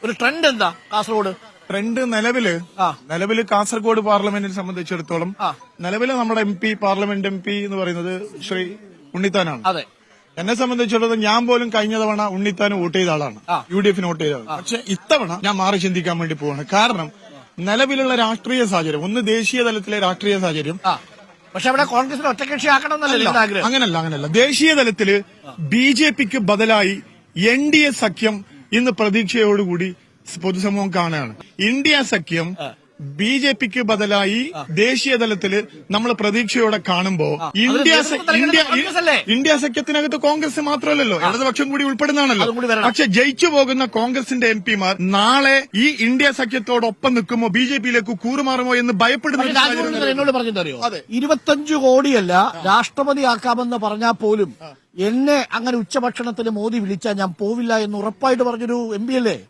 ഒരു ട്രെൻഡ് എന്താ കാസർഗോഡ്? ട്രെൻഡ് നിലവില് കാസർഗോഡ് പാർലമെന്റിനെ സംബന്ധിച്ചിടത്തോളം നിലവില് നമ്മുടെ പാർലമെന്റ് എം പി എന്ന് പറയുന്നത് ശ്രീ ഉണ്ണിത്താനാണ്. അതെ, എന്നെ സംബന്ധിച്ചിടത്തോളം ഞാൻ പോലും കഴിഞ്ഞ തവണ ഉണ്ണിത്താന് വോട്ട് ചെയ്ത ആളാണ്, UDF വോട്ട് ചെയ്ത ആളാണ്. പക്ഷെ ഇത്തവണ ഞാൻ മാറി ചിന്തിക്കാൻ വേണ്ടി പോവാണ്. കാരണം നിലവിലുള്ള രാഷ്ട്രീയ സാഹചര്യം, ഒന്ന് ദേശീയ തലത്തിലെ രാഷ്ട്രീയ സാഹചര്യം. പക്ഷെ അവിടെ കോൺഗ്രസിനെ ഒറ്റകക്ഷി ആക്കണമെന്നല്ല ആഗ്രഹം. അങ്ങനല്ല. ദേശീയ തലത്തില് BJPക്ക് ബദലായി NDA സഖ്യം ഇന്ന് പ്രതീക്ഷയോടുകൂടി പൊതുസമൂഹം കാണുകയാണ്. ഇന്ത്യ സഖ്യം BJPക്ക് ബദലായി ദേശീയ തലത്തില് നമ്മൾ പ്രതീക്ഷയോടെ കാണുമ്പോ ഇന്ത്യ സഖ്യത്തിനകത്ത് കോൺഗ്രസ് മാത്രമല്ലല്ലോ, ഇടതുപക്ഷം കൂടി ഉൾപ്പെടുന്നതാണല്ലോ. പക്ഷെ ജയിച്ചു പോകുന്ന കോൺഗ്രസിന്റെ MP മാർ നാളെ ഈ ഇന്ത്യ സഖ്യത്തോടൊപ്പം നിൽക്കുമ്പോ BJPയിലേക്ക് കൂറുമാറുമോ എന്ന് ഭയപ്പെടുന്ന എന്നോട് പറഞ്ഞതറിയോ, 25 കോടിയല്ല രാഷ്ട്രപതിയാക്കാമെന്ന് പറഞ്ഞാൽ പോലും എന്നെ അങ്ങനെ ഉച്ചഭക്ഷണത്തിന് മോദി വിളിച്ചാൽ ഞാൻ പോവില്ല എന്ന് ഉറപ്പായിട്ട് പറഞ്ഞൊരു MP അല്ലേ?